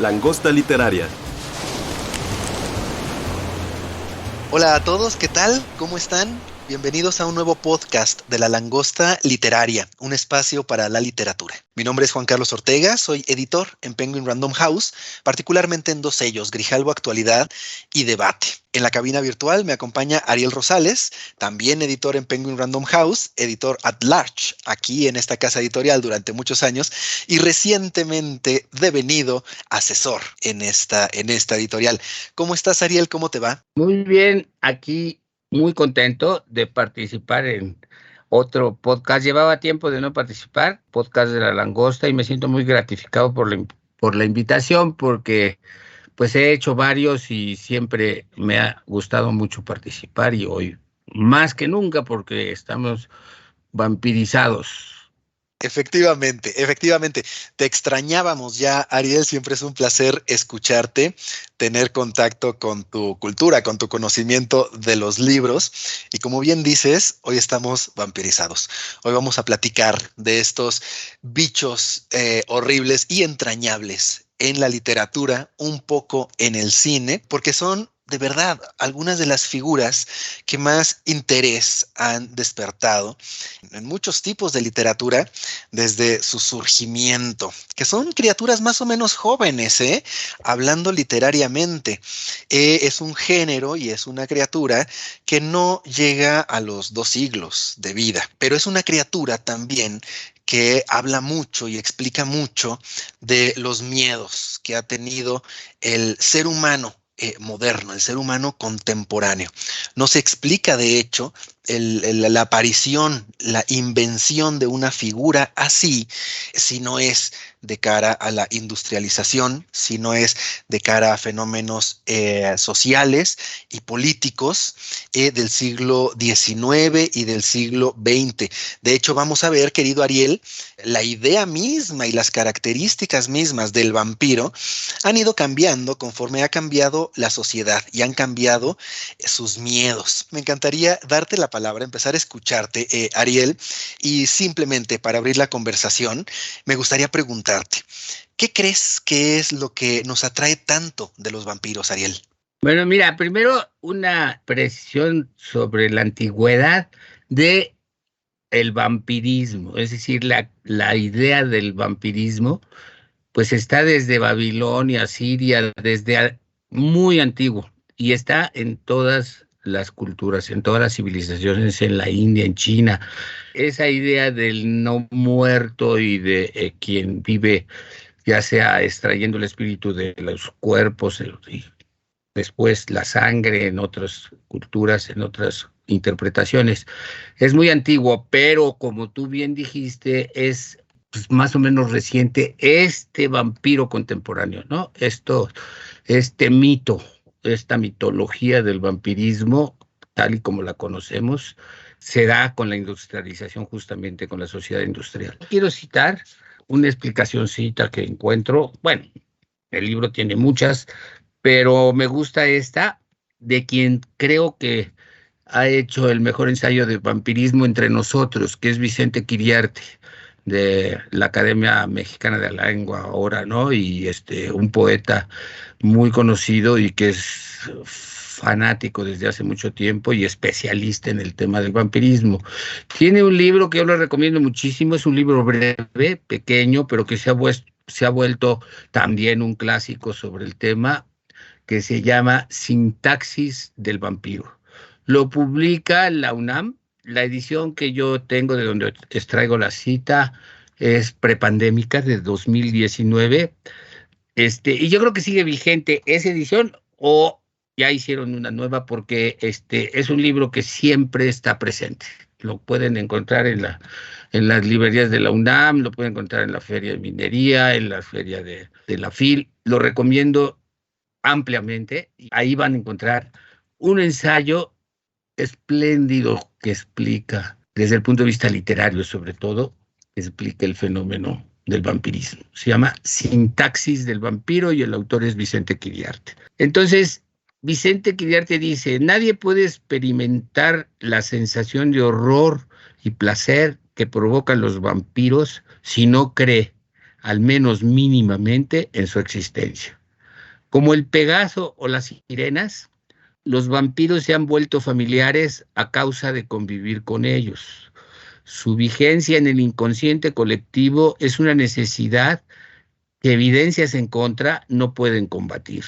Langosta Literaria. Hola a todos, ¿qué tal? ¿Cómo están? Bienvenidos a un nuevo podcast de La Langosta Literaria, un espacio para la literatura. Mi nombre es Juan Carlos Ortega, soy editor en Penguin Random House, particularmente en dos sellos, Grijalbo Actualidad y Debate. En la cabina virtual me acompaña Ariel Rosales, también editor en Penguin Random House, editor at large aquí en esta casa editorial durante muchos años y recientemente devenido asesor en esta editorial. ¿Cómo estás, Ariel? ¿Cómo te va? Muy bien, aquí muy contento de participar en otro podcast. Llevaba tiempo de no participar, podcast de La Langosta, y me siento muy gratificado por la invitación, porque pues he hecho varios y siempre me ha gustado mucho participar, y hoy más que nunca porque estamos vampirizados. Efectivamente. Te extrañábamos ya, Ariel. Siempre es un placer escucharte, tener contacto con tu cultura, con tu conocimiento de los libros. Y como bien dices, hoy estamos vampirizados. Hoy vamos a platicar de estos bichos horribles y entrañables en la literatura, un poco en el cine, porque son de verdad algunas de las figuras que más interés han despertado en muchos tipos de literatura desde su surgimiento, que son criaturas más o menos jóvenes, hablando literariamente. Es un género y es una criatura que no llega a los 2 siglos de vida, pero es una criatura también que habla mucho y explica mucho de los miedos que ha tenido el ser humano moderno, el ser humano contemporáneo. No se explica, de hecho, la aparición, la invención de una figura así, si no es de cara a la industrialización, si no es de cara a fenómenos sociales y políticos del siglo XIX y del siglo XX. De hecho, vamos a ver, querido Ariel, la idea misma y las características mismas del vampiro han ido cambiando conforme ha cambiado la sociedad y han cambiado sus miedos. Me encantaría darte la palabra, empezar a escucharte, Ariel, y simplemente para abrir la conversación, me gustaría preguntarte, ¿qué crees que es lo que nos atrae tanto de los vampiros, Ariel? Bueno, mira, primero una precisión sobre la antigüedad de el vampirismo, es decir, la idea del vampirismo, pues está desde Babilonia, Siria, muy antiguo, y está en todas las culturas, en todas las civilizaciones, en la India, en China. Esa idea del no muerto y de quien vive, ya sea extrayendo el espíritu de los cuerpos y después la sangre en otras culturas, en otras interpretaciones. Es muy antiguo, pero como tú bien dijiste, es pues, más o menos reciente este vampiro contemporáneo, ¿no? Este mito, esta mitología del vampirismo, tal y como la conocemos, se da con la industrialización, justamente con la sociedad industrial. Quiero citar una explicacióncita que encuentro. Bueno, el libro tiene muchas, pero me gusta esta, de quien creo que ha hecho el mejor ensayo de vampirismo entre nosotros, que es Vicente Quiriarte, de la Academia Mexicana de la Lengua ahora, ¿no? Y un poeta muy conocido y que es fanático desde hace mucho tiempo y especialista en el tema del vampirismo. Tiene un libro que yo le recomiendo muchísimo, es un libro breve, pequeño, pero que se ha vuelto también un clásico sobre el tema, que se llama Sintaxis del vampiro. Lo publica la UNAM. La edición que yo tengo, de donde extraigo la cita, es prepandémica, de 2019. Y yo creo que sigue vigente esa edición, o ya hicieron una nueva, porque es un libro que siempre está presente. Lo pueden encontrar en las librerías de la UNAM, lo pueden encontrar en la Feria de Minería, en la Feria de la FIL. Lo recomiendo ampliamente. Ahí van a encontrar un ensayo espléndido que explica, desde el punto de vista literario sobre todo, explica el fenómeno del vampirismo. Se llama Sintaxis del vampiro y el autor es Vicente Quiriarte. Entonces, Vicente Quiriarte dice: nadie puede experimentar la sensación de horror y placer que provocan los vampiros si no cree al menos mínimamente, en su existencia. Como el Pegaso o las sirenas, los vampiros se han vuelto familiares a causa de convivir con ellos. Su vigencia en el inconsciente colectivo es una necesidad que evidencias en contra no pueden combatir.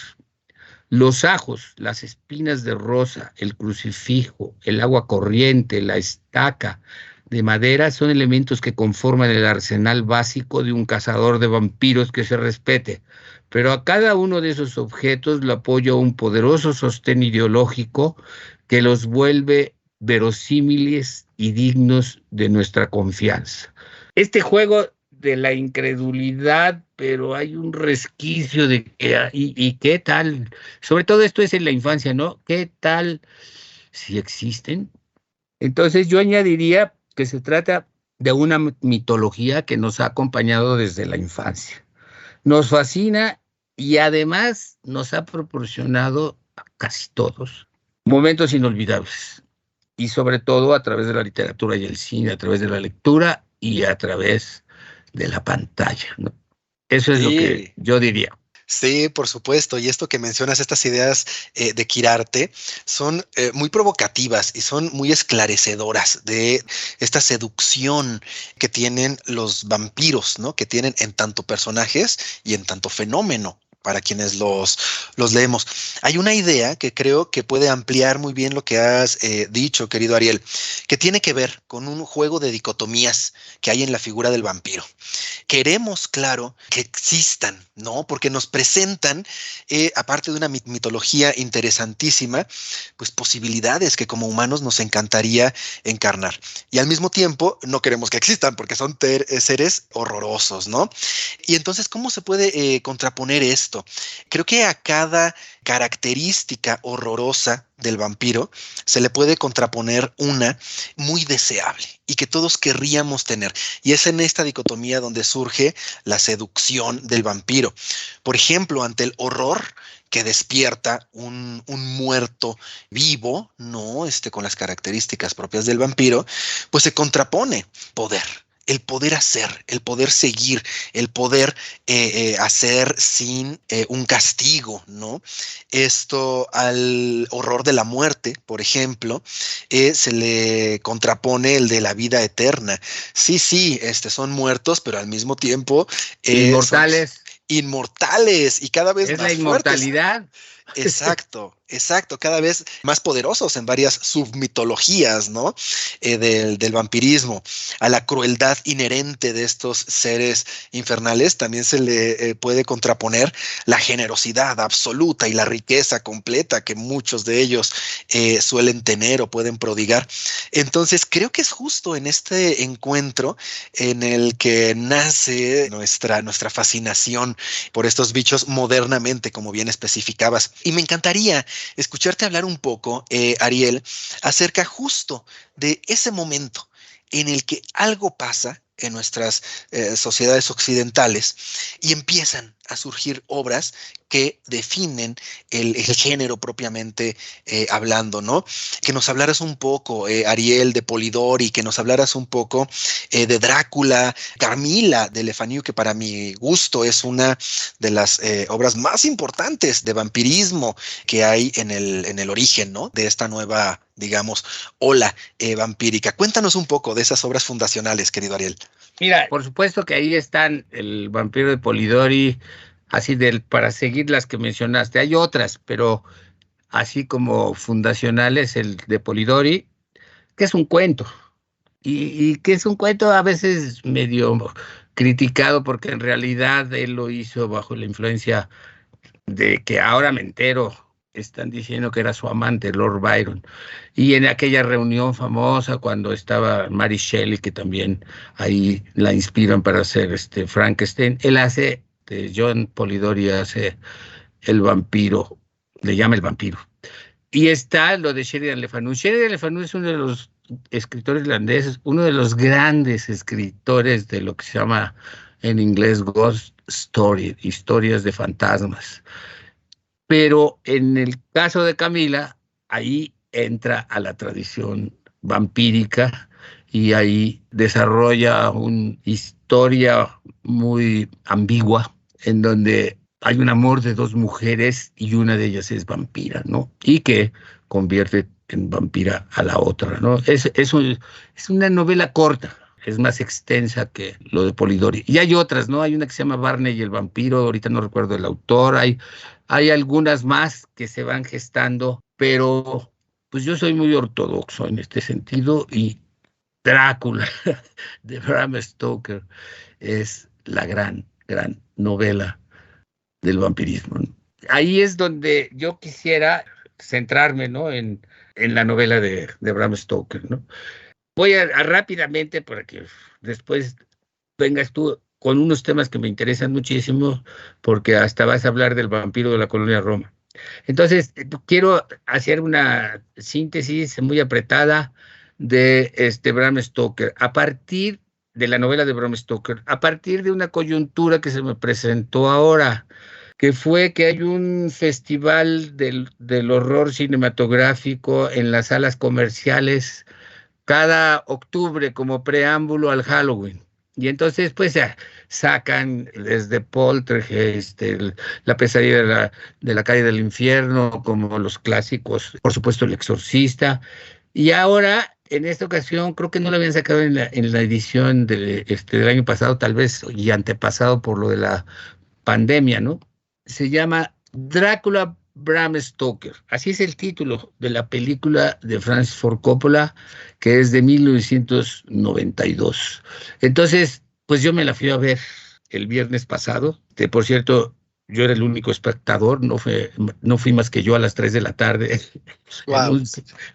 Los ajos, las espinas de rosa, el crucifijo, el agua corriente, la estaca de madera son elementos que conforman el arsenal básico de un cazador de vampiros que se respete. Pero a cada uno de esos objetos lo apoya un poderoso sostén ideológico que los vuelve verosímiles y dignos de nuestra confianza. Este juego de la incredulidad, pero hay un resquicio de que, y qué tal, sobre todo esto es en la infancia, ¿no? ¿Qué tal si existen? Entonces yo añadiría que se trata de una mitología que nos ha acompañado desde la infancia. Nos fascina y además nos ha proporcionado a casi todos momentos inolvidables. Y sobre todo a través de la literatura y el cine, a través de la lectura y a través de la pantalla, ¿no? Eso es lo que Sí. yo diría. Sí, por supuesto. Y esto que mencionas, estas ideas de Quirarte, son muy provocativas y son muy esclarecedoras de esta seducción que tienen los vampiros, ¿no? Que tienen en tanto personajes y en tanto fenómeno para quienes los leemos. Hay una idea que creo que puede ampliar muy bien lo que has dicho, querido Ariel, que tiene que ver con un juego de dicotomías que hay en la figura del vampiro. Queremos, claro, que existan, ¿no? Porque nos presentan, aparte de una mitología interesantísima, pues posibilidades que como humanos nos encantaría encarnar. Y al mismo tiempo no queremos que existan porque son seres horrorosos, ¿no? Y entonces, ¿cómo se puede contraponer esto? Creo que a cada característica horrorosa del vampiro se le puede contraponer una muy deseable y que todos querríamos tener. Y es en esta dicotomía donde surge la seducción del vampiro. Por ejemplo, ante el horror que despierta un muerto vivo, ¿no? Con las características propias del vampiro, pues se contrapone poder. El poder hacer, el poder seguir, el poder hacer sin un castigo, ¿no? Esto al horror de la muerte, por ejemplo, se le contrapone el de la vida eterna. Sí, sí, son muertos, pero al mismo tiempo son Inmortales, inmortales y cada vez es la más fuertes. inmortalidad. Exacto, exacto, cada vez más poderosos en varias submitologías, ¿no? Del vampirismo. A la crueldad inherente de estos seres infernales también se le puede contraponer la generosidad absoluta y la riqueza completa que muchos de ellos suelen tener o pueden prodigar. Entonces, creo que es justo en este encuentro en el que nace nuestra fascinación por estos bichos modernamente, como bien especificabas. Y me encantaría escucharte hablar un poco, Ariel, acerca justo de ese momento en el que algo pasa en nuestras sociedades occidentales y empiezan a surgir obras que definen el género propiamente hablando, ¿no? Que nos hablaras un poco, Ariel, de Polidori, que nos hablaras un poco de Drácula, Carmila de Le Fanu, que para mi gusto es una de las obras más importantes de vampirismo que hay en el origen, ¿no? De esta nueva, digamos, ola vampírica. Cuéntanos un poco de esas obras fundacionales, querido Ariel. Mira, por supuesto que ahí están el vampiro de Polidori, así para seguir las que mencionaste. Hay otras, pero así como fundacionales, el de Polidori, que es un cuento, y que es un cuento a veces medio criticado porque en realidad él lo hizo bajo la influencia de que ahora me entero, están diciendo que era su amante, Lord Byron. Y en aquella reunión famosa cuando estaba Mary Shelley, que también ahí la inspiran para hacer Frankenstein, él hace, John Polidori hace el vampiro, le llama el vampiro. Y está lo de Sheridan Le Fanu. Sheridan Le Fanu es uno de los escritores irlandeses, uno de los grandes escritores de lo que se llama en inglés Ghost Story, historias de fantasmas. Pero en el caso de Camila, ahí entra a la tradición vampírica y ahí desarrolla una historia muy ambigua en donde hay un amor de dos mujeres y una de ellas es vampira, ¿no? Y que convierte en vampira a la otra, ¿no? Es una novela corta, es más extensa que lo de Polidori. Y hay otras, ¿no? Hay una que se llama Barney y el vampiro, ahorita no recuerdo el autor, hay algunas más que se van gestando, pero pues yo soy muy ortodoxo en este sentido y Drácula de Bram Stoker es la gran novela del vampirismo, ¿no? Ahí es donde yo quisiera centrarme, ¿no? En la novela de Bram Stoker, ¿no? Voy a rápidamente para que después vengas tú con unos temas que me interesan muchísimo, porque hasta vas a hablar del vampiro de la colonia Roma. Entonces, quiero hacer una síntesis muy apretada de Bram Stoker, a partir de la novela de Bram Stoker, a partir de una coyuntura que se me presentó ahora, que fue que hay un festival del horror cinematográfico en las salas comerciales cada octubre como preámbulo al Halloween. Y entonces, pues ya sacan desde Poltergeist, La pesadilla de la calle del infierno, como los clásicos, por supuesto, El Exorcista. Y ahora, en esta ocasión, creo que no lo habían sacado en la edición del año pasado, tal vez, y antepasado por lo de la pandemia, ¿no? Se llama Drácula Bram Stoker. Así es el título de la película de Francis Ford Coppola, que es de 1992. Entonces, pues yo me la fui a ver el viernes pasado. Por cierto, yo era el único espectador, no fui más que yo a las 3 de la tarde en Wow.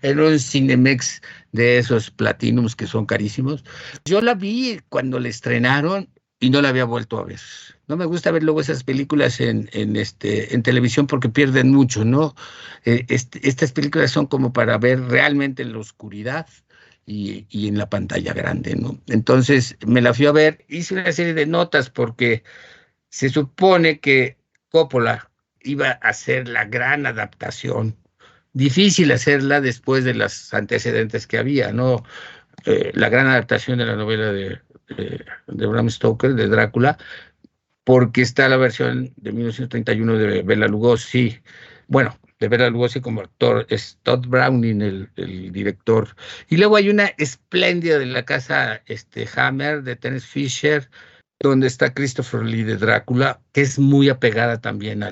en un Cinemex de esos Platinums que son carísimos. Yo la vi cuando la estrenaron y no la había vuelto a ver. No me gusta ver luego esas películas en televisión porque pierden mucho, ¿no? Estas películas son como para ver realmente en la oscuridad y en la pantalla grande, ¿no? Entonces me la fui a ver, hice una serie de notas porque se supone que Coppola iba a hacer la gran adaptación. Difícil hacerla después de los antecedentes que había, ¿no? La gran adaptación de la novela de Bram Stoker, de Drácula, porque está la versión de 1931 de Bela Lugosi, bueno, de Bela Lugosi como actor, es Todd Browning el director, y luego hay una espléndida de la casa Hammer, de Terence Fisher, donde está Christopher Lee de Drácula, que es muy apegada también a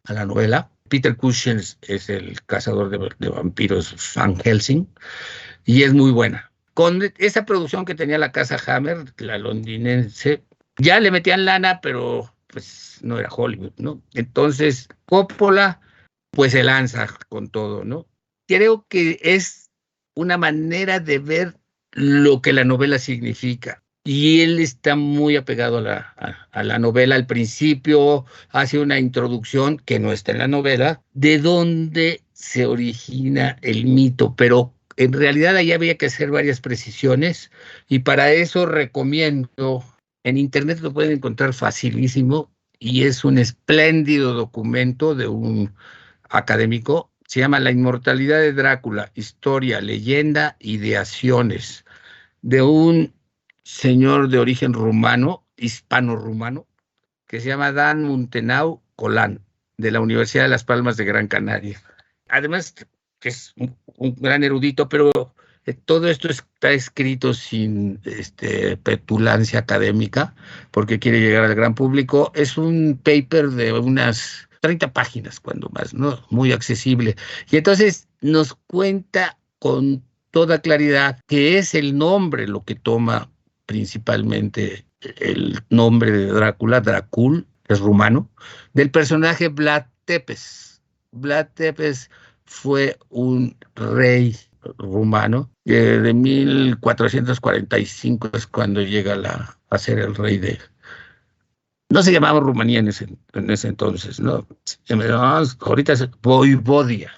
la novela. Peter Cushing es el cazador de vampiros Van Helsing, y es muy buena. Con esa producción que tenía la casa Hammer, la londinense, ya le metían lana, pero pues no era Hollywood, ¿no? Entonces, Coppola, pues se lanza con todo, ¿no? Creo que es una manera de ver lo que la novela significa. Y él está muy apegado a la novela. Al principio hace una introducción que no está en la novela, de dónde se origina el mito, pero en realidad ahí había que hacer varias precisiones y para eso recomiendo, en internet lo pueden encontrar facilísimo y es un espléndido documento de un académico, se llama La inmortalidad de Drácula, historia, leyenda, ideaciones, de un señor de origen rumano, hispano-rumano, que se llama Dan Muntenau Colán, de la Universidad de Las Palmas de Gran Canaria. Además, que es un gran erudito, pero todo esto está escrito sin petulancia académica, porque quiere llegar al gran público. Es un paper de unas 30 páginas, cuando más, ¿no? Muy accesible. Y entonces nos cuenta con toda claridad que es el nombre lo que toma principalmente el nombre de Drácula, Dracul, es rumano, del personaje Vlad Tepes. Vlad Tepes fue un rey rumano de 1445 es cuando llega a ser el rey de... No se llamaba Rumanía en ese entonces, ¿no? Ahorita es Voivodia.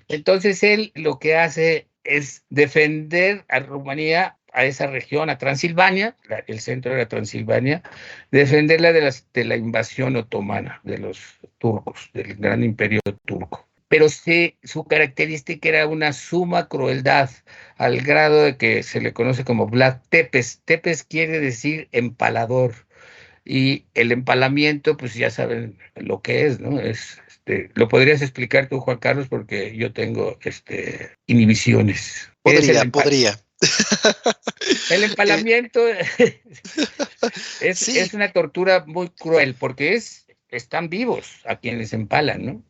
Entonces él lo que hace es defender a Rumanía, a esa región, a Transilvania, el centro de la Transilvania, defenderla de la invasión otomana, de los turcos, del gran imperio turco. pero su característica era una suma crueldad, al grado de que se le conoce como Vlad Tepes. Tepes quiere decir empalador, y el empalamiento, pues ya saben lo que es, ¿no? Lo podrías explicar tú, Juan Carlos, porque yo tengo inhibiciones. ¿Qué es Podría. el Eh, empalamiento? sí, Es una tortura muy cruel, porque están vivos a quienes empalan, ¿no?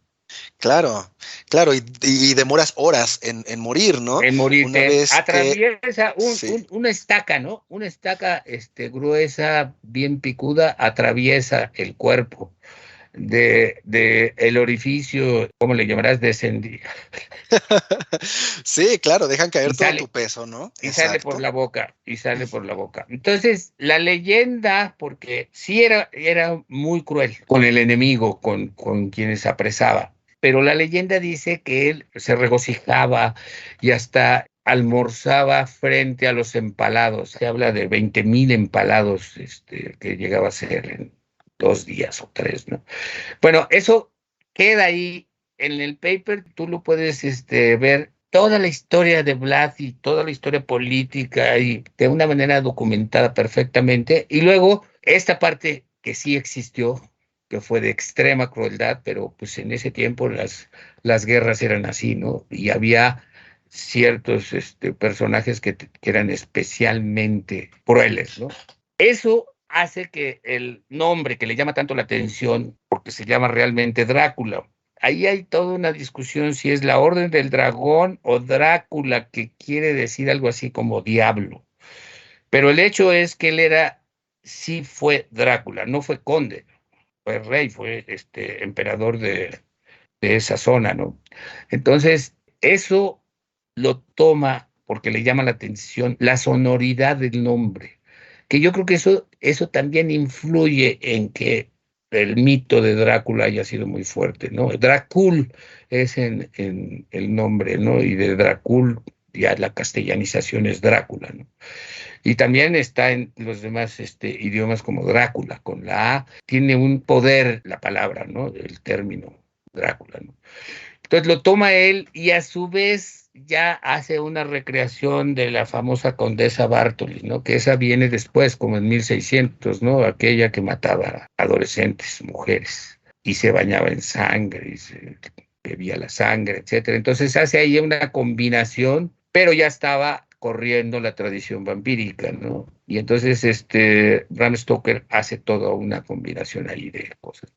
claro, claro, y demoras horas en morir, ¿no? En Una morirte, vez que, atraviesa sí, una estaca, ¿no? Una estaca gruesa, bien picuda, atraviesa el cuerpo de el orificio, ¿cómo le llamarás? Descendi, sí, claro, dejan y caer todo tu sale, peso, ¿no? y sale por Exacto. la boca, y sale por la boca. Entonces, la leyenda, porque sí era muy cruel con el enemigo, con quienes apresaba, pero la leyenda dice que él se regocijaba y hasta almorzaba frente a los empalados. Se habla de 20,000 empalados que llegaba a ser en 2 días o 3, ¿no? Bueno, eso queda ahí en el paper, tú lo puedes ver toda la historia de Vlad y toda la historia política y de una manera documentada perfectamente. Y luego esta parte que sí existió, que fue de extrema crueldad, pero pues en ese tiempo las guerras eran así, ¿no? Y había ciertos personajes que eran especialmente crueles, ¿no? Eso hace que el nombre que le llama tanto la atención, porque se llama realmente Drácula. Ahí hay toda una discusión si es la Orden del Dragón o Drácula, que quiere decir algo así como diablo. Pero el hecho es que sí fue Drácula, no fue conde, fue rey, fue emperador de esa zona, ¿no? Entonces, eso lo toma porque le llama la atención la sonoridad del nombre, que yo creo que eso también influye en que el mito de Drácula haya sido muy fuerte, ¿no? Drácul es en el nombre, ¿no? Y de Drácul ya la castellanización es Drácula, ¿no? Y también está en los demás idiomas como Drácula, con la A, tiene un poder la palabra, ¿no? El término Drácula, ¿no? Entonces lo toma él y a su vez ya hace una recreación de la famosa condesa Bartoli, ¿no? Que esa viene después, como en 1600, ¿no? Aquella que mataba adolescentes, mujeres, y se bañaba en sangre, y se bebía la sangre, etcétera. Entonces hace ahí una combinación, pero ya estaba corriendo la tradición vampírica, ¿no? Y entonces Bram Stoker hace toda una combinación ahí de cosas,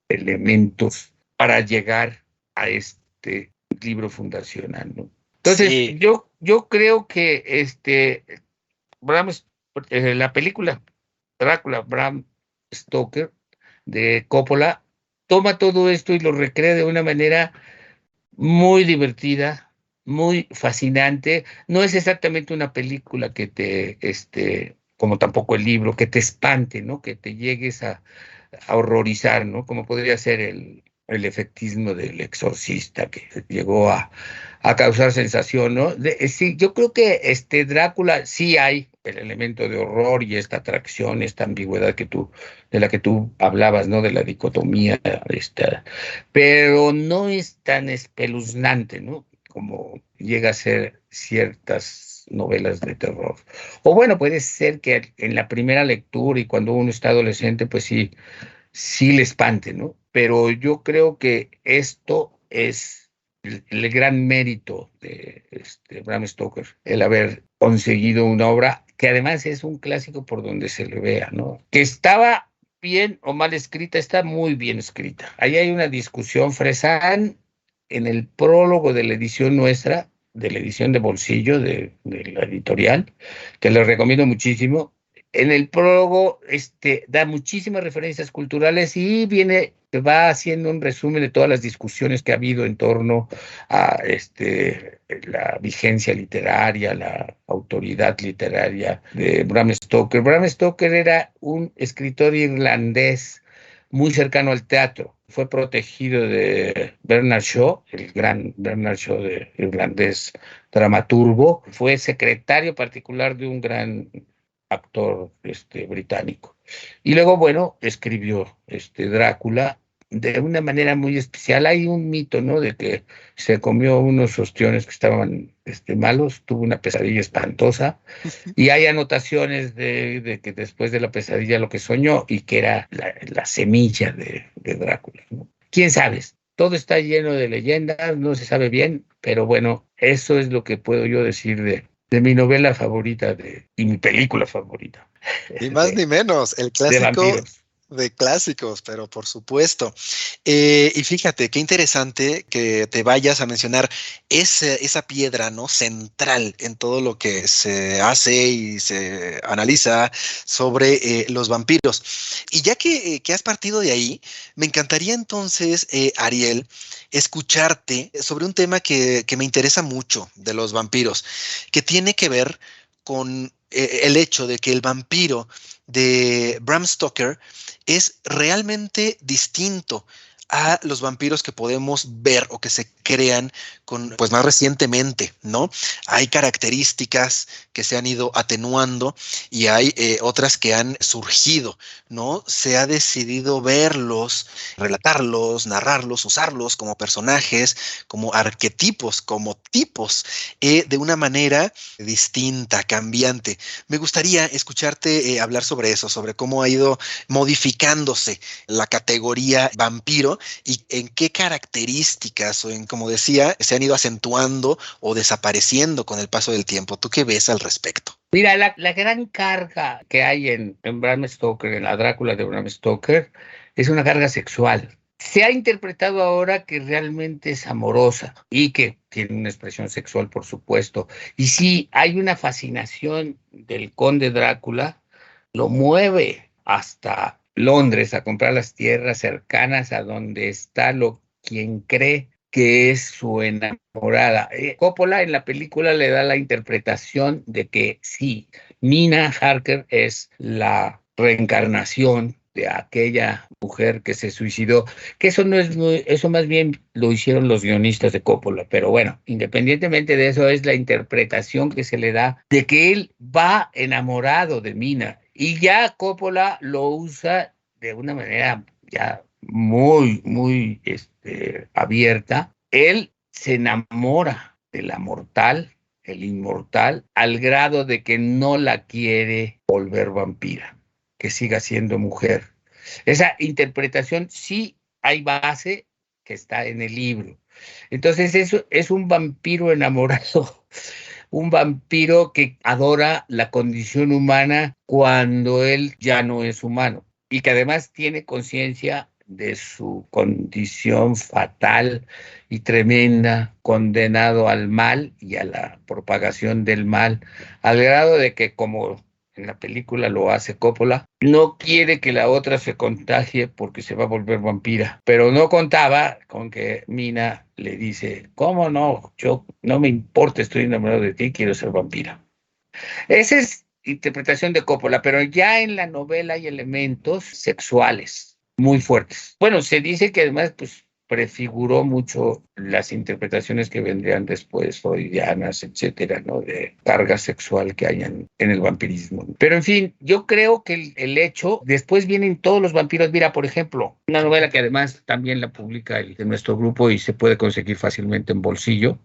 elementos para llegar a este libro fundacional, ¿no? Entonces, sí, yo creo que Bram, la película Drácula, Bram Stoker, de Coppola, toma todo esto y lo recrea de una manera muy divertida, muy fascinante. No es exactamente una película que como tampoco el libro, que te espante, ¿no? Que te llegues a horrorizar, ¿no? Como podría ser el efectismo del exorcista que llegó a causar sensación, ¿no? Sí, yo creo que Drácula sí hay el elemento de horror y esta atracción, esta ambigüedad de la que tú hablabas, ¿no? De la dicotomía, pero no es tan espeluznante, ¿no? Como llega a ser ciertas novelas de terror. O bueno, puede ser que en la primera lectura y cuando uno está adolescente, pues sí le espante, ¿no? Pero yo creo que esto es el gran mérito de Bram Stoker, el haber conseguido una obra que además es un clásico por donde se le vea, ¿no? Que estaba bien o mal escrita, está muy bien escrita. Ahí hay una discusión. Fresán, en el prólogo de la edición nuestra, de la edición de bolsillo de la editorial, que les recomiendo muchísimo, en el prólogo da muchísimas referencias culturales y va haciendo un resumen de todas las discusiones que ha habido en torno a la vigencia literaria, la autoridad literaria de Bram Stoker. Bram Stoker era un escritor irlandés muy cercano al teatro. Fue protegido de Bernard Shaw, el gran Bernard Shaw de irlandés dramaturgo. Fue secretario particular de un gran actor británico. Y luego, bueno, escribió Drácula, de una manera muy especial. Hay un mito, ¿no?, de que se comió unos ostiones que estaban malos, tuvo una pesadilla espantosa, y hay anotaciones de que después de la pesadilla lo que soñó y que era la semilla de Drácula, ¿no? ¿Quién sabe? Todo está lleno de leyendas, no se sabe bien, pero bueno, eso es lo que puedo yo decir de mi novela favorita y mi película favorita Ni más de, ni menos, el de clásico vampiros. de clásicos, pero por supuesto. Y fíjate, qué interesante que te vayas a mencionar esa piedra, ¿no? Central en todo lo que se hace y se analiza sobre los vampiros. Y ya que has partido de ahí, me encantaría entonces, Ariel, escucharte sobre un tema que me interesa mucho de los vampiros, que tiene que ver con el hecho de que el vampiro de Bram Stoker es realmente distinto a los vampiros que podemos ver o que se crean pues más recientemente, ¿no? Hay características que se han ido atenuando y hay otras que han surgido, ¿no? Se ha decidido verlos, relatarlos, narrarlos, usarlos como personajes, como arquetipos, como tipos, de una manera distinta, cambiante. Me gustaría escucharte hablar sobre eso, sobre cómo ha ido modificándose la categoría vampiro y en qué características o en, como decía, se han ido acentuando o desapareciendo con el paso del tiempo. ¿Tú qué ves al respecto? Mira, la gran carga que hay en Bram Stoker, en la Drácula de Bram Stoker, es una carga sexual. Se ha interpretado ahora que realmente es amorosa y que tiene una expresión sexual, por supuesto. Y sí, hay una fascinación del conde Drácula, lo mueve hasta Londres a comprar las tierras cercanas a donde está quien cree que es su enamorada. Coppola en la película le da la interpretación de que sí, Mina Harker es la reencarnación de aquella mujer que se suicidó, que eso no es muy, eso más bien lo hicieron los guionistas de Coppola, pero bueno, independientemente de eso es la interpretación que se le da de que él va enamorado de Mina y ya Coppola lo usa de una manera ya muy abierta. Él se enamora de la mortal, el inmortal, al grado de que no la quiere volver vampira, que siga siendo mujer. Esa interpretación sí hay base que está en el libro. Entonces eso es un vampiro enamorado, un vampiro que adora la condición humana cuando él ya no es humano y que además tiene conciencia de su condición fatal y tremenda, condenado al mal y a la propagación del mal, al grado de que, como en la película lo hace Coppola, no quiere que la otra se contagie porque se va a volver vampira, pero no contaba con que Mina le dice, ¿cómo no? Yo no me importa, estoy enamorado de ti, quiero ser vampira. Esa es interpretación de Coppola, pero ya en la novela hay elementos sexuales muy fuertes. Bueno, se dice que además, pues, prefiguró mucho las interpretaciones que vendrían después, freudianas, etcétera, ¿no? De carga sexual que hay en el vampirismo. Pero en fin, yo creo que el hecho, después vienen todos los vampiros. Mira, por ejemplo, una novela que además también la publica de nuestro grupo y se puede conseguir fácilmente en bolsillo,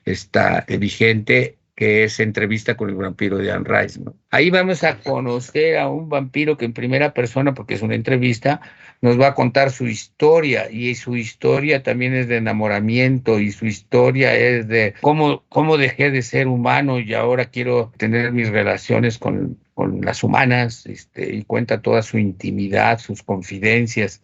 está vigente, que es Entrevista con el vampiro de Anne Rice, ¿no? Ahí vamos a conocer a un vampiro que en primera persona, porque es una entrevista, nos va a contar su historia, y su historia también es de enamoramiento, y su historia es de cómo dejé de ser humano y ahora quiero tener mis relaciones con las humanas, y cuenta toda su intimidad, sus confidencias.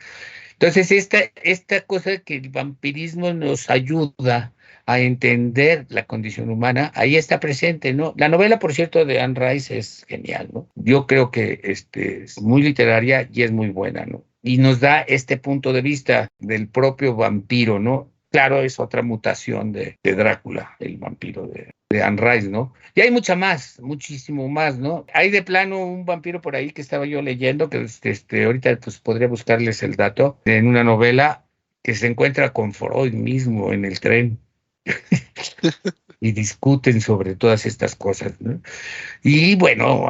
Entonces, esta cosa que el vampirismo nos ayuda a entender la condición humana, ahí está presente, ¿no? La novela, por cierto, de Anne Rice es genial, ¿no? Yo creo que es muy literaria y es muy buena, ¿no? Y nos da este punto de vista del propio vampiro, ¿no? Claro, es otra mutación de Drácula, el vampiro de Anne Rice, ¿no? Y hay mucha más, muchísimo más, ¿no? Hay de plano un vampiro por ahí que estaba yo leyendo, que ahorita pues podría buscarles el dato, en una novela que se encuentra con Freud mismo en el tren y discuten sobre todas estas cosas, ¿no? Y bueno,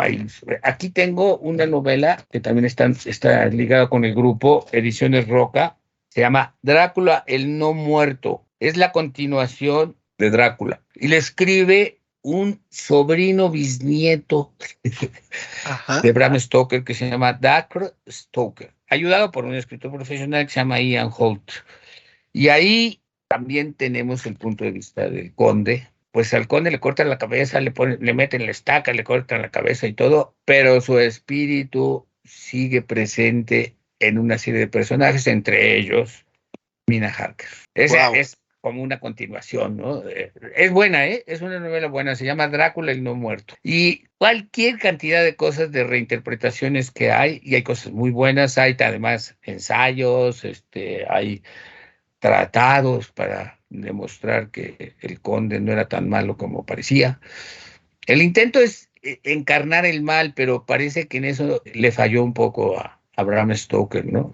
aquí tengo una novela que también está ligada con el grupo Ediciones Roca, Se llama Drácula el no muerto. Es la continuación de Drácula. Y le escribe un sobrino bisnieto Ajá. de Bram Stoker que se llama Dacre Stoker, ayudado por un escritor profesional que se llama Ian Holt. Y ahí también tenemos el punto de vista del conde. Pues al conde le cortan la cabeza, le meten la estaca, le cortan la cabeza y todo, pero su espíritu sigue presente en una serie de personajes, entre ellos Mina Harker. Esa Wow. es como una continuación, ¿no? Es buena, ¿eh? Es una novela buena, se llama Drácula el no muerto. Y cualquier cantidad de cosas, de reinterpretaciones que hay, y hay cosas muy buenas, hay además ensayos, hay tratados para demostrar que el conde no era tan malo como parecía. El intento es encarnar el mal, pero parece que en eso le falló un poco a Bram Stoker, ¿no?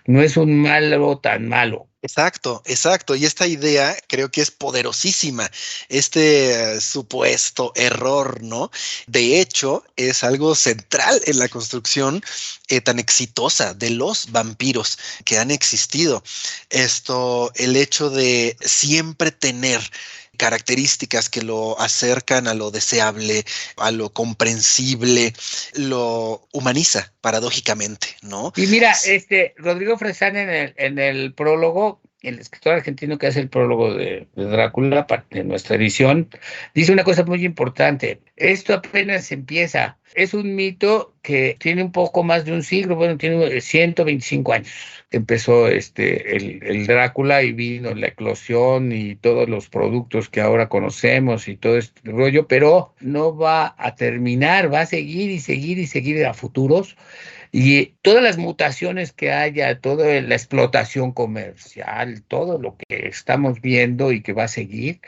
No es un malo tan malo. Exacto, exacto. Y esta idea creo que es poderosísima, supuesto error, ¿no? De hecho, es algo central en la construcción tan exitosa de los vampiros que han existido. El hecho de siempre tener características que lo acercan a lo deseable, a lo comprensible, lo humaniza paradójicamente, ¿no? Y mira, Rodrigo Fresán en el prólogo, el escritor argentino que hace el prólogo de Drácula, de nuestra edición, dice una cosa muy importante. Esto apenas empieza. Es un mito que tiene un poco más de un siglo, bueno, tiene 125 años. Empezó el Drácula y vino la eclosión y todos los productos que ahora conocemos y todo este rollo, pero no va a terminar, va a seguir y seguir y seguir a futuros. Y todas las mutaciones que haya, toda la explotación comercial, todo lo que estamos viendo y que va a seguir,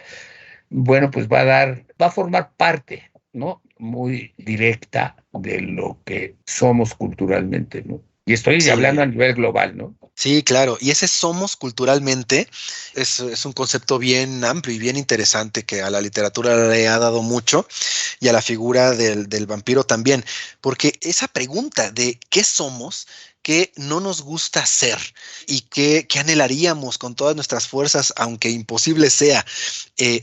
bueno, pues va a formar parte, ¿no? Muy directa de lo que somos culturalmente, ¿no? Y estoy hablando a Sí. nivel global, ¿no? Sí, claro. Y ese somos culturalmente es un concepto bien amplio y bien interesante que a la literatura le ha dado mucho y a la figura del vampiro también, porque esa pregunta de qué somos, qué no nos gusta ser y qué anhelaríamos con todas nuestras fuerzas, aunque imposible sea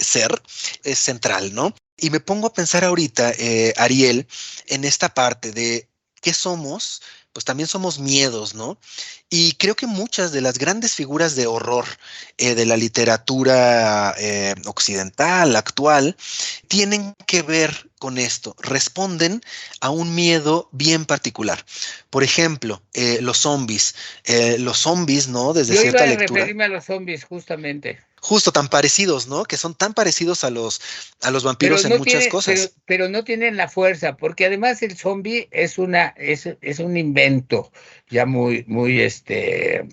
ser, es central, ¿no? Y me pongo a pensar ahorita, Ariel, en esta parte de qué somos, pues también somos miedos, ¿no? Y creo que muchas de las grandes figuras de horror de la literatura occidental, actual, tienen que ver con esto, responden a un miedo bien particular. Por ejemplo, los zombies, ¿no? Desde Yo iba cierta a lectura, referirme a los zombies, justamente. justo tan parecidos, ¿no? Que son tan parecidos a los Pero vampiros en no muchas tiene, cosas. pero no tienen la fuerza, porque además el zombie es un invento ya muy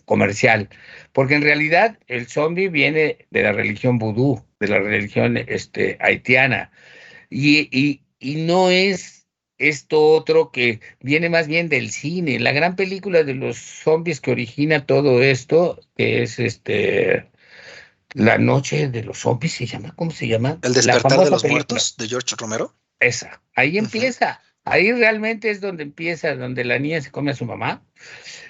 comercial, porque en realidad el zombie viene de la religión vudú, de la religión haitiana, y no es esto otro que viene más bien del cine. La gran película de los zombies que origina todo esto, que es La Noche de los Zombies, ¿se llama? ¿Cómo se llama? El La despertar de famosa los película. muertos de George Romero. Esa, ahí Ujú. empieza. Ahí realmente es donde empieza, donde la niña se come a su mamá,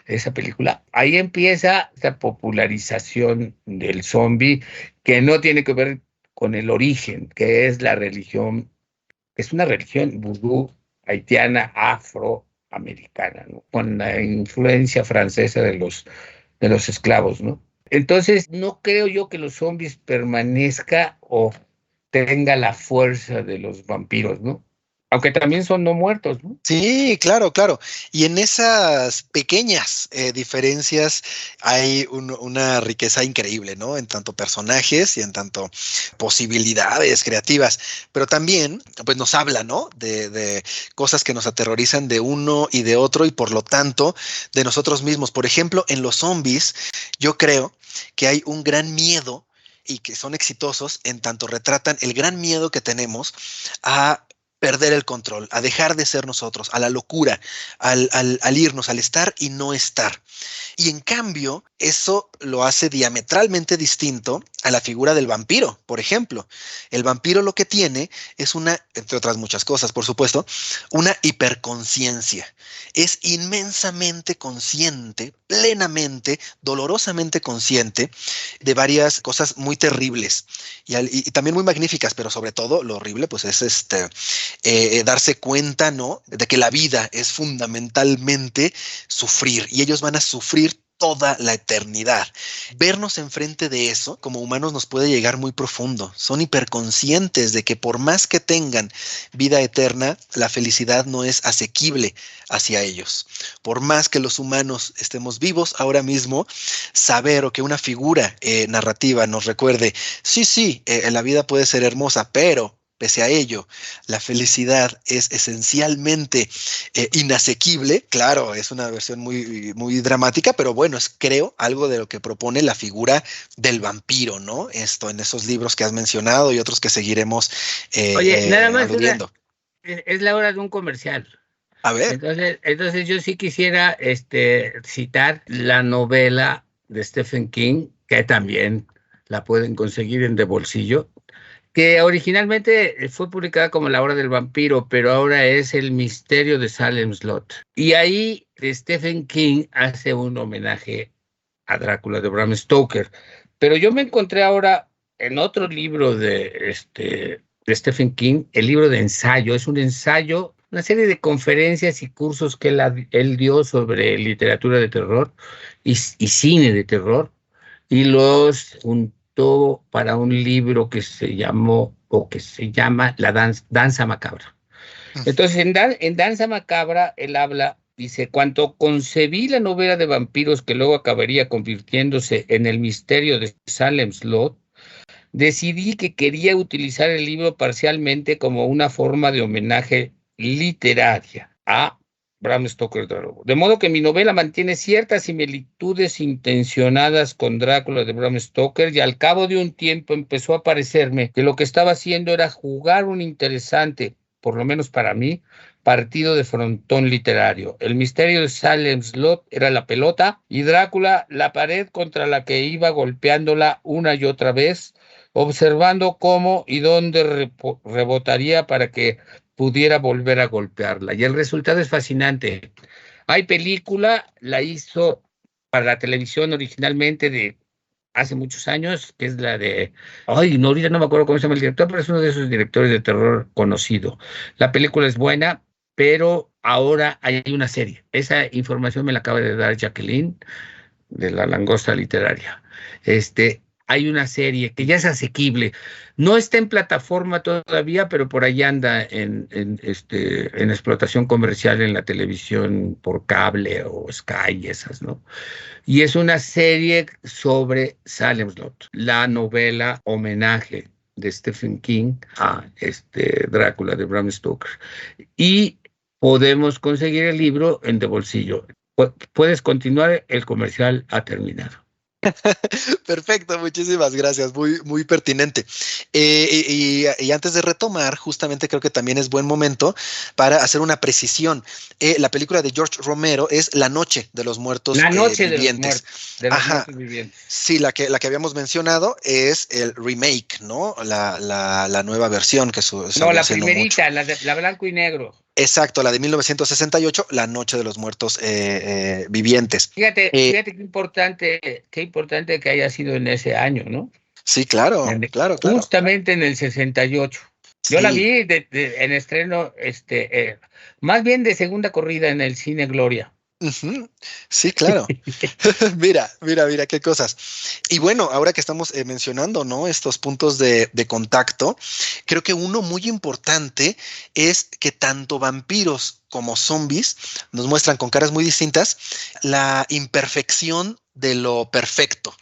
esa película. Ahí empieza esta popularización del zombie que no tiene que ver con el origen, que es la religión, es una religión vudú haitiana afroamericana, ¿no? Con la influencia francesa de los esclavos, ¿no? Entonces, no creo yo que los zombies permanezca o tenga la fuerza de los vampiros, ¿no? Aunque también son no muertos, ¿no? Sí, claro, claro. Y en esas pequeñas diferencias hay una riqueza increíble, ¿no? En tanto personajes y en tanto posibilidades creativas, pero también, pues nos habla, ¿no? De cosas que nos aterrorizan de uno y de otro y por lo tanto de nosotros mismos. Por ejemplo, en los zombies, yo creo que hay un gran miedo y que son exitosos en tanto retratan el gran miedo que tenemos a perder el control, a dejar de ser nosotros, a la locura, al irnos, al estar y no estar. Y en cambio, eso lo hace diametralmente distinto a la figura del vampiro, por ejemplo. El vampiro lo que tiene es entre otras muchas cosas, por supuesto, una hiperconciencia. Es inmensamente consciente, plenamente, dolorosamente consciente de varias cosas muy terribles y también muy magníficas, pero sobre todo lo horrible pues es darse cuenta, ¿no?, de que la vida es fundamentalmente sufrir y ellos van a sufrir toda la eternidad. Vernos enfrente de eso como humanos nos puede llegar muy profundo. Son hiperconscientes de que por más que tengan vida eterna, la felicidad no es asequible hacia ellos. Por más que los humanos estemos vivos ahora mismo, saber o que una figura narrativa nos recuerde, sí, la vida puede ser hermosa, pero pese a ello, la felicidad es esencialmente inasequible. Claro, es una versión muy, muy dramática, pero bueno, es creo algo de lo que propone la figura del vampiro, ¿no? Esto en esos libros que has mencionado y otros que seguiremos Oye, nada más aludiendo. es la hora de un comercial. A ver. Entonces yo sí quisiera citar la novela de Stephen King, que también la pueden conseguir en De Bolsillo, que originalmente fue publicada como La Hora del Vampiro, pero ahora es El Misterio de Salem Slot. Y ahí Stephen King hace un homenaje a Drácula de Bram Stoker. Pero yo me encontré ahora en otro libro de Stephen King, el libro de ensayo. Es un ensayo, una serie de conferencias y cursos que él dio sobre literatura de terror y cine de terror, y los juntó para un libro que se llamó o que se llama Danza Macabra. Entonces, en Danza Macabra, él habla, dice, cuando concebí la novela de vampiros que luego acabaría convirtiéndose en El Misterio de Salem Slot, decidí que quería utilizar el libro parcialmente como una forma de homenaje literaria a Bram Stoker Drácula. De modo que mi novela mantiene ciertas similitudes intencionadas con Drácula de Bram Stoker, y al cabo de un tiempo empezó a parecerme que lo que estaba haciendo era jugar un interesante, por lo menos para mí, partido de frontón literario. El misterio de Salem Slot era la pelota y Drácula la pared contra la que iba golpeándola una y otra vez, observando cómo y dónde rebotaría para que pudiera volver a golpearla. Y el resultado es fascinante. Hay película, la hizo para la televisión originalmente de hace muchos años, que es la de, ay, no, ahorita no me acuerdo cómo se llama el director, pero es uno de esos directores de terror conocido. La película es buena, pero ahora hay una serie. Esa información me la acaba de dar Jacqueline, de La Langosta Literaria. Hay una serie que ya es asequible. No está en plataforma todavía, pero por ahí anda en explotación comercial en la televisión por cable o Sky y esas, ¿no? Y es una serie sobre Salem Slot, la novela homenaje de Stephen King a Drácula de Bram Stoker. Y podemos conseguir el libro en De Bolsillo. Puedes continuar, el comercial ha terminado. Perfecto, muchísimas gracias, muy, muy pertinente. Y antes de retomar, justamente creo que también es buen momento para hacer una precisión. La película de George Romero es La Noche de los Muertos La Noche Vivientes. de los Muertos Vivientes. Sí, la que habíamos mencionado es el remake, ¿no? La nueva versión que no, la primerita, la blanco y negro. Exacto, la de 1968, La Noche de los Muertos Vivientes. Fíjate qué importante que haya sido en ese año, ¿no? Sí, claro. Justamente en el 68. Sí. Yo la vi en estreno, más bien de segunda corrida en el Cine Gloria. Uh-huh. Sí, claro. Mira qué cosas. Y bueno, ahora que estamos mencionando, ¿no?, estos puntos de contacto, creo que uno muy importante es que tanto vampiros como zombies nos muestran con caras muy distintas la imperfección de lo perfecto.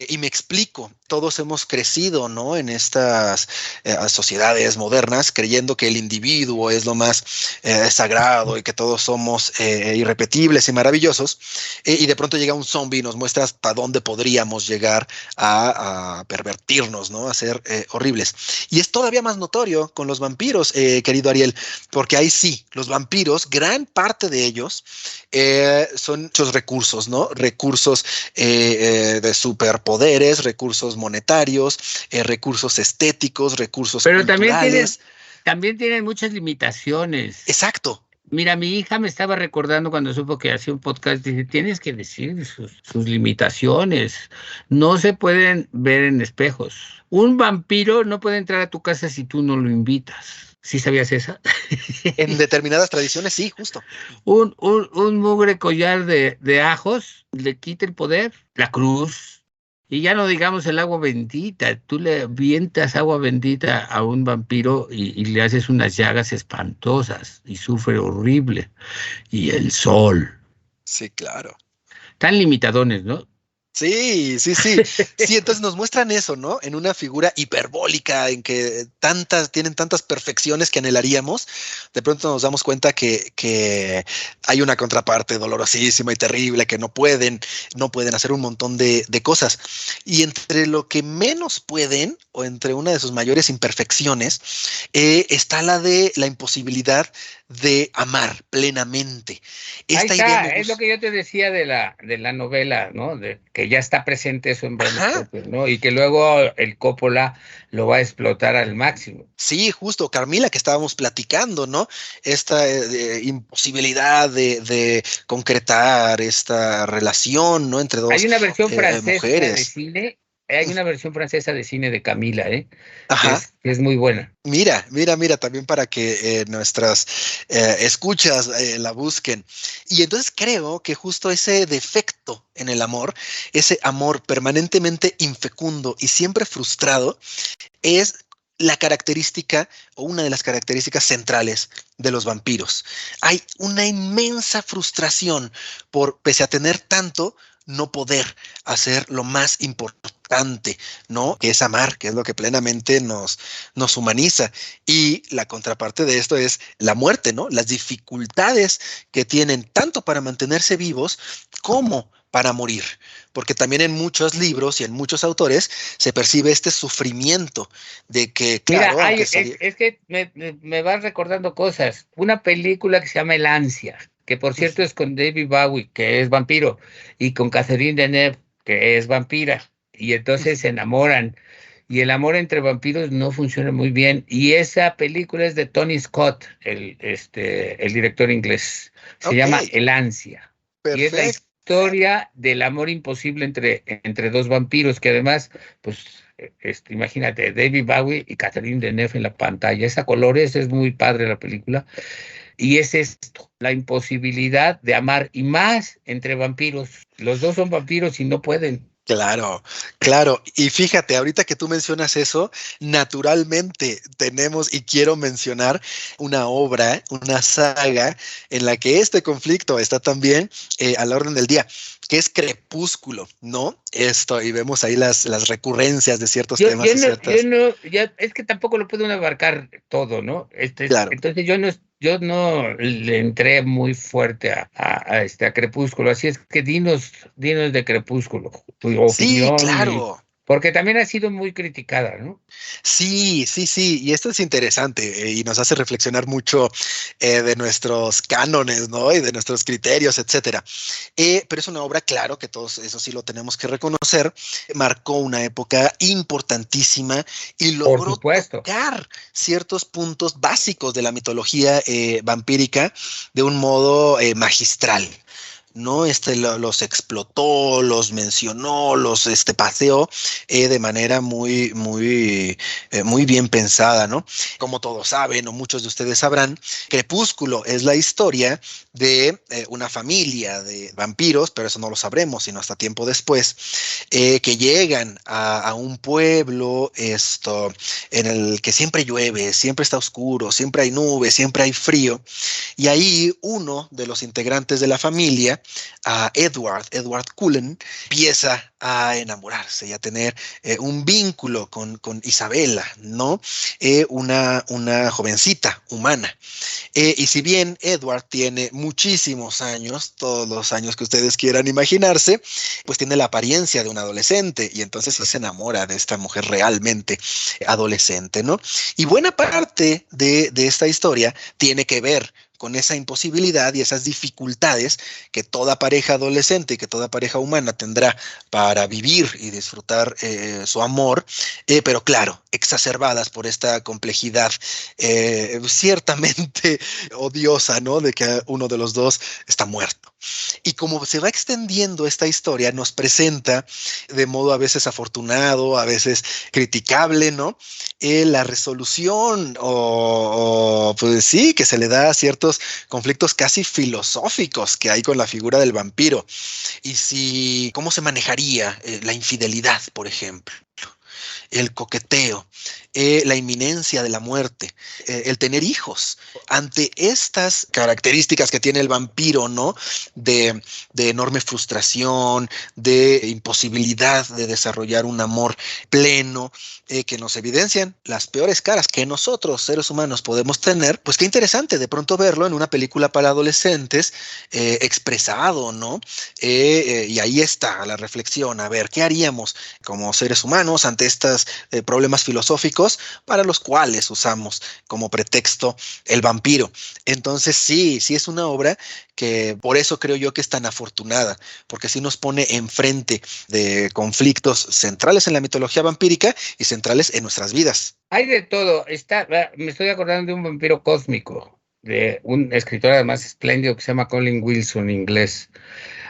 Y me explico, todos hemos crecido, ¿no?, en estas sociedades modernas creyendo que el individuo es lo más sagrado y que todos somos irrepetibles y maravillosos, y de pronto llega un zombie y nos muestra hasta dónde podríamos llegar a pervertirnos, ¿no?, a ser horribles. Y es todavía más notorio con los vampiros, querido Ariel, porque ahí sí, los vampiros, gran parte de ellos son muchos recursos, ¿no? Recursos de superpoderes, recursos recursos monetarios, recursos estéticos, recursos Pero culturales. también tienen muchas limitaciones. Exacto. Mira, mi hija me estaba recordando cuando supo que hacía un podcast, dice, tienes que decir sus limitaciones. No se pueden ver en espejos. Un vampiro no puede entrar a tu casa si tú no lo invitas. ¿Sí sabías esa? En determinadas tradiciones, sí, justo. Un mugre collar de ajos le quita el poder, la cruz. Y ya no digamos el agua bendita. Tú le vientas agua bendita a un vampiro y le haces unas llagas espantosas y sufre horrible. Y el sol. Sí, claro. Tan limitadones, ¿no? Sí, sí, sí. Sí, entonces nos muestran eso, ¿no? En una figura hiperbólica, en que tienen tantas perfecciones que anhelaríamos. De pronto nos damos cuenta que hay una contraparte dolorosísima y terrible, que no pueden hacer un montón de cosas. Y entre lo que menos pueden, o entre una de sus mayores imperfecciones, está la de la imposibilidad de amar plenamente. Ahí Esta idea está, me es lo gusta. que yo te decía de la novela, ¿no? De que ya está presente eso en Bram Ajá. Stoker, ¿no? Y que luego el Coppola lo va a explotar al máximo. Sí, justo, Carmila, que estábamos platicando, ¿no? Esta imposibilidad de concretar esta relación, ¿no? Entre Hay dos una versión francesa de mujeres. cine, hay una versión francesa de cine de Camila, ¿eh? Ajá. Que es muy buena. Mira, mira, mira, también para que nuestras escuchas la busquen. Y entonces creo que justo ese defecto en el amor, ese amor permanentemente infecundo y siempre frustrado, es la característica o una de las características centrales de los vampiros. Hay una inmensa frustración por, pese a tener tanto, no poder hacer lo más importante, ¿no? Que es amar, que es lo que plenamente nos humaniza. Y la contraparte de esto es la muerte, ¿no? Las dificultades que tienen tanto para mantenerse vivos como para morir, porque también en muchos libros y en muchos autores se percibe este sufrimiento de que, Mira, claro, aunque sería... es que me vas recordando cosas. Una película que se llama El Ansia, que por cierto es con David Bowie, que es vampiro, y con Catherine Deneuve, que es vampira, y entonces se enamoran. Y el amor entre vampiros no funciona muy bien. Y esa película es de Tony Scott, el director inglés. Se Ok, llama El Ansia. Y es la perfecto. historia del amor imposible entre dos vampiros, que además, pues, imagínate, David Bowie y Catherine Deneuve en la pantalla. Es a colores, es muy padre la película. Y es esto, la imposibilidad de amar, y más entre vampiros. Los dos son vampiros y no pueden. Claro, claro. Y fíjate, ahorita que tú mencionas eso, naturalmente tenemos y quiero mencionar una obra, una saga en la que este conflicto está también a la orden del día, que es Crepúsculo, ¿no? Esto, y vemos ahí las recurrencias de ciertos temas y Yo ciertas. no, ya, es que tampoco lo pueden abarcar todo, ¿no? Claro. Entonces yo no le entré muy fuerte a Crepúsculo, así es que dinos de Crepúsculo, tu Sí, opinión, claro. porque también ha sido muy criticada, ¿no? Sí, sí, sí, y esto es interesante y nos hace reflexionar mucho de nuestros cánones, ¿no? Y de nuestros criterios, etcétera. Pero es una obra, claro, que todos eso sí lo tenemos que reconocer, marcó una época importantísima y Por logró supuesto. tocar ciertos puntos básicos de la mitología vampírica de un modo magistral. ¿No? Los explotó, los mencionó, los paseó de manera muy bien pensada, ¿no? Como todos saben, o muchos de ustedes sabrán, Crepúsculo es la historia de una familia de vampiros, pero eso no lo sabremos, sino hasta tiempo después, que llegan a un pueblo en el que siempre llueve, siempre está oscuro, siempre hay nubes, siempre hay frío, y ahí uno de los integrantes de la familia, a Edward Cullen, empieza a enamorarse y a tener un vínculo con Isabela, ¿no? Una jovencita humana. Y si bien Edward tiene muchísimos años, todos los años que ustedes quieran imaginarse, pues tiene la apariencia de un adolescente y entonces sí se enamora de esta mujer realmente adolescente, ¿no? Y buena parte de esta historia tiene que ver con esa imposibilidad y esas dificultades que toda pareja adolescente y que toda pareja humana tendrá para vivir y disfrutar su amor, pero claro, exacerbadas por esta complejidad ciertamente odiosa, ¿no? De que uno de los dos está muerto. Y como se va extendiendo esta historia, nos presenta de modo a veces afortunado, a veces criticable, ¿no? La resolución pues sí, que se le da a ciertos conflictos casi filosóficos que hay con la figura del vampiro. Y si, ¿cómo se manejaría la infidelidad, por ejemplo? El coqueteo, la inminencia de la muerte, el tener hijos. Ante estas características que tiene el vampiro, ¿no? De enorme frustración, de imposibilidad de desarrollar un amor pleno, que nos evidencian las peores caras que nosotros, seres humanos, podemos tener, pues qué interesante de pronto verlo en una película para adolescentes expresado, ¿no? Y ahí está la reflexión, a ver, ¿qué haríamos como seres humanos ante estos problemas filosóficos para los cuales usamos como pretexto el vampiro? Entonces sí es una obra que por eso creo yo que es tan afortunada, porque sí nos pone enfrente de conflictos centrales en la mitología vampírica y centrales en nuestras vidas. Hay de todo. Me estoy acordando de un vampiro cósmico, de un escritor además espléndido que se llama Colin Wilson, inglés.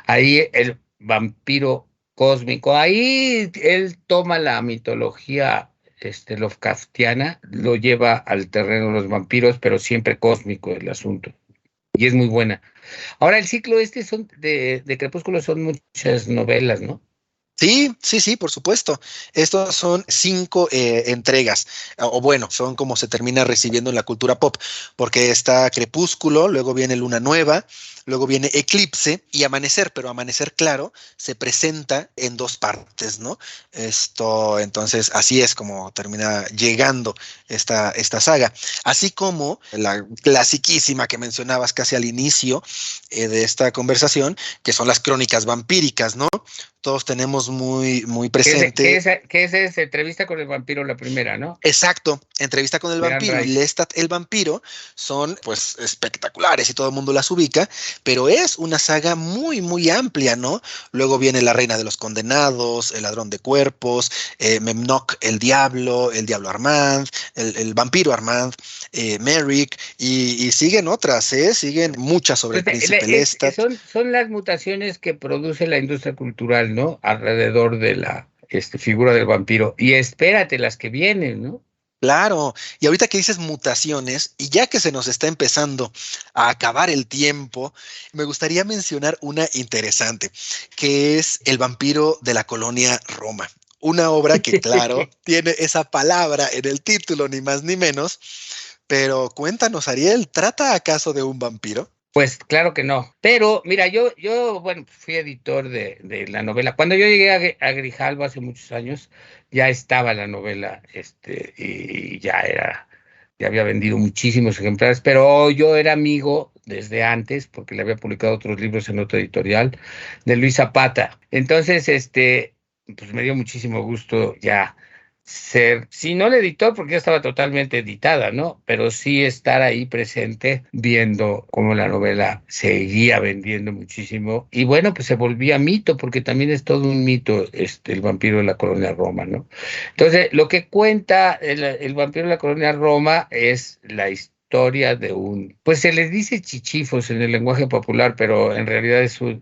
Ahí el vampiro cósmico, ahí él toma la mitología Lovecraftiana, lo lleva al terreno de los vampiros, pero siempre cósmico el asunto. Y es muy buena. Ahora, el ciclo son de Crepúsculo son muchas novelas, ¿no? Sí, por supuesto. Estos son 5 entregas, o bueno, son como se termina recibiendo en la cultura pop, porque está Crepúsculo, luego viene Luna Nueva, luego viene Eclipse y Amanecer, pero Amanecer, claro, se presenta en 2 partes, ¿no? Entonces, así es como termina llegando esta saga. Así como la clasiquísima que mencionabas casi al inicio de esta conversación, que son las crónicas vampíricas, ¿no? Todos tenemos muy presente. Que esa es Entrevista con el vampiro, la primera, ¿no? Exacto, Entrevista con el De Anne vampiro y Rice. Lestat el vampiro son pues espectaculares y todo el mundo las ubica, pero es una saga muy amplia, ¿no? Luego viene La Reina de los Condenados, El Ladrón de Cuerpos, Memnoch el Diablo Armand, el vampiro Armand, Merrick, y siguen otras, siguen muchas sobre el príncipe Lestat. Son las mutaciones que produce la industria cultural, ¿no? Alrededor de la figura del vampiro. Y espérate las que vienen, ¿no? Claro, y ahorita que dices mutaciones, y ya que se nos está empezando a acabar el tiempo, me gustaría mencionar una interesante, que es El vampiro de la colonia Roma. Una obra que, claro, tiene esa palabra en el título, ni más ni menos, pero cuéntanos, Ariel, ¿trata acaso de un vampiro? Pues claro que no. Pero mira, bueno, fui editor de la novela. Cuando yo llegué a Grijalbo hace muchos años, ya estaba la novela, y ya había vendido muchísimos ejemplares, pero yo era amigo desde antes, porque le había publicado otros libros en otra editorial, de Luis Zapata. Entonces, pues me dio muchísimo gusto ya ser, si no el editor, porque ya estaba totalmente editada, ¿no? Pero sí estar ahí presente viendo cómo la novela seguía vendiendo muchísimo. Y bueno, pues se volvía mito, porque también es todo un mito, el vampiro de la colonia Roma, ¿no? Entonces, lo que cuenta el vampiro de la colonia Roma es la historia de pues se les dice chichifos en el lenguaje popular, pero en realidad es un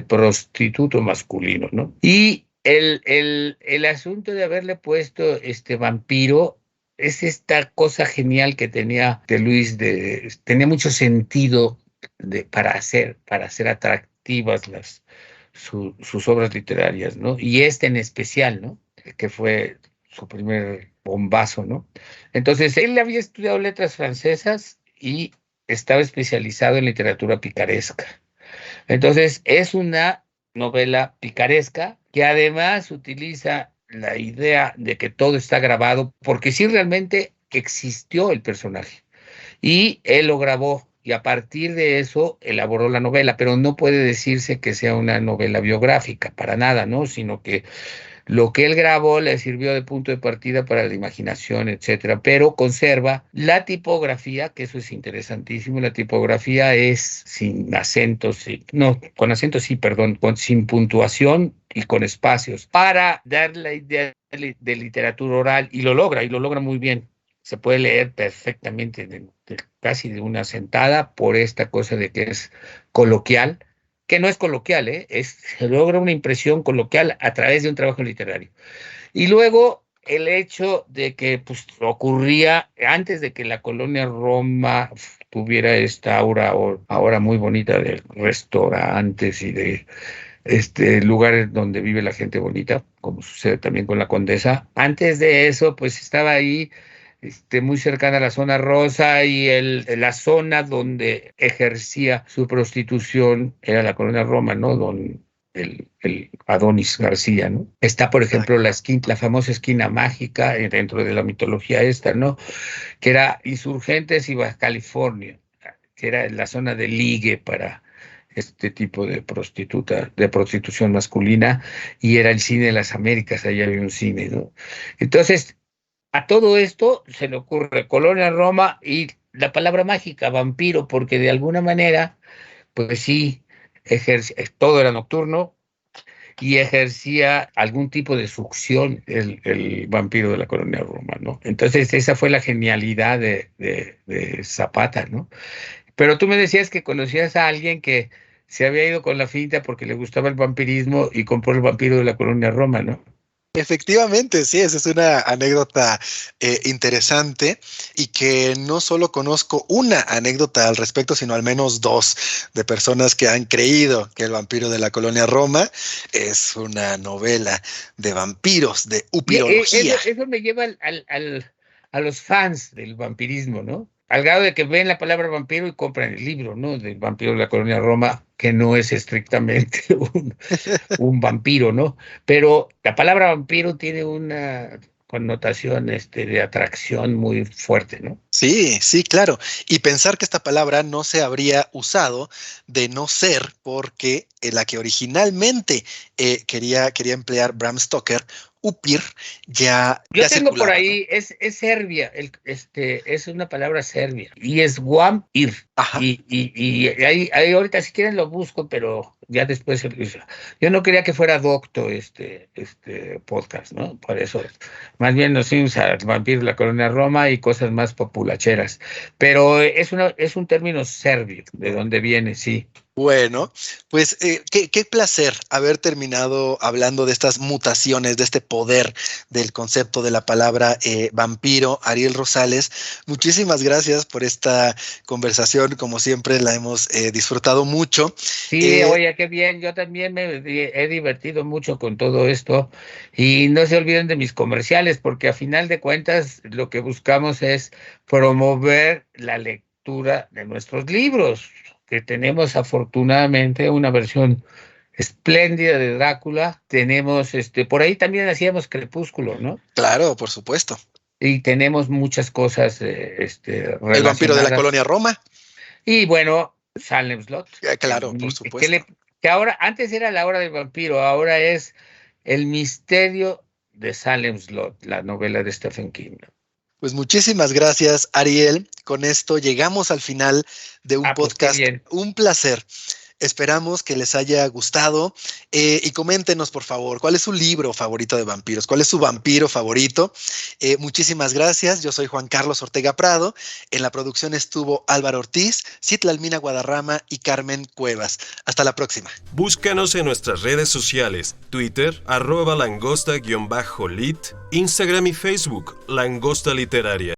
prostituto masculino, ¿no? Y el asunto de haberle puesto este vampiro es esta cosa genial que tenía de Luis, tenía mucho sentido para hacer atractivas sus obras literarias, ¿no? Y en especial, ¿no? Que fue su primer bombazo, ¿no? Entonces, él había estudiado letras francesas y estaba especializado en literatura picaresca. Entonces, es una novela picaresca que además utiliza la idea de que todo está grabado, porque sí realmente existió el personaje y él lo grabó y a partir de eso elaboró la novela, pero no puede decirse que sea una novela biográfica, para nada, ¿no? Sino que Lo que él grabó le sirvió de punto de partida para la imaginación, etcétera, pero conserva la tipografía, que eso es interesantísimo. La tipografía es sin acentos, no, con acentos sí, perdón, sin puntuación y con espacios, para dar la idea de literatura oral, y lo logra muy bien. Se puede leer perfectamente, casi de una sentada, por esta cosa de que es coloquial, que no es coloquial, se logra una impresión coloquial a través de un trabajo literario. Y luego el hecho de que pues, ocurría antes de que la colonia Roma tuviera esta aura ahora muy bonita de restaurantes y de lugares donde vive la gente bonita, como sucede también con la Condesa. Antes de eso, pues estaba ahí muy cercana a la zona rosa, y la zona donde ejercía su prostitución era la colonia Roma, ¿no? El Adonis García, ¿no? Está, por ejemplo, la famosa esquina mágica dentro de la mitología esta, ¿no? Que era Insurgentes y Baja California, que era la zona de ligue para este tipo de prostitución masculina, y era el cine de las Américas, ahí había un cine, ¿no? Entonces, a todo esto se le ocurre Colonia Roma y la palabra mágica, vampiro, porque de alguna manera, pues sí, todo era nocturno y ejercía algún tipo de succión el vampiro de la Colonia Roma, ¿no? Entonces esa fue la genialidad de Zapata, ¿no? Pero tú me decías que conocías a alguien que se había ido con la finta porque le gustaba el vampirismo y compró el vampiro de la Colonia Roma, ¿no? Efectivamente, sí, esa es una anécdota interesante, y que no solo conozco una anécdota al respecto, sino al menos dos de personas que han creído que El vampiro de la Colonia Roma es una novela de vampiros, de upirología. Eso me lleva a los fans del vampirismo, ¿no? Al grado de que ven la palabra vampiro y compran el libro, ¿no? Del vampiro de la Colonia Roma, que no es estrictamente un vampiro, ¿no? Pero la palabra vampiro tiene una connotación de atracción muy fuerte, ¿no? Sí, sí, claro. Y pensar que esta palabra no se habría usado de no ser porque la que originalmente quería emplear Bram Stoker, Upir, Yo ya tengo por circulaba, ¿no? ahí, es Serbia, es una palabra serbia, y es Vampir. Ajá. Y ahí ahorita si quieren lo busco, pero ya después yo no quería que fuera docto este podcast, ¿no? Por eso, más bien nos fuimos al vampiro de la Colonia Roma y cosas más populacheras. Pero es un término serbio, de donde viene, sí. Bueno, pues qué placer haber terminado hablando de estas mutaciones, de este poder del concepto de la palabra vampiro. Ariel Rosales, muchísimas gracias por esta conversación. Como siempre, la hemos disfrutado mucho. Sí, oye, qué bien. Yo también he divertido mucho con todo esto, y no se olviden de mis comerciales, porque a final de cuentas lo que buscamos es promover la lectura de nuestros libros, que tenemos afortunadamente una versión espléndida de Drácula. Tenemos, por ahí también hacíamos Crepúsculo, ¿no? Claro, por supuesto. Y tenemos muchas cosas, El vampiro de la relacionadas. Colonia Roma. Y bueno, Salem Slot, Claro, por que, supuesto. que ahora, antes era la hora del vampiro, ahora es el misterio de Salem Slot, la novela de Stephen King. Pues muchísimas gracias, Ariel. Con esto llegamos al final de un Pues qué podcast. bien. Un placer. Esperamos que les haya gustado, y coméntenos, por favor, ¿cuál es su libro favorito de vampiros? ¿Cuál es su vampiro favorito? Muchísimas gracias. Yo soy Juan Carlos Ortega Prado. En la producción estuvo Álvaro Ortiz, Citlalmina Guadarrama y Carmen Cuevas. Hasta la próxima. Búscanos en nuestras redes sociales: Twitter, @langosta_lit, Instagram y Facebook, Langosta Literaria.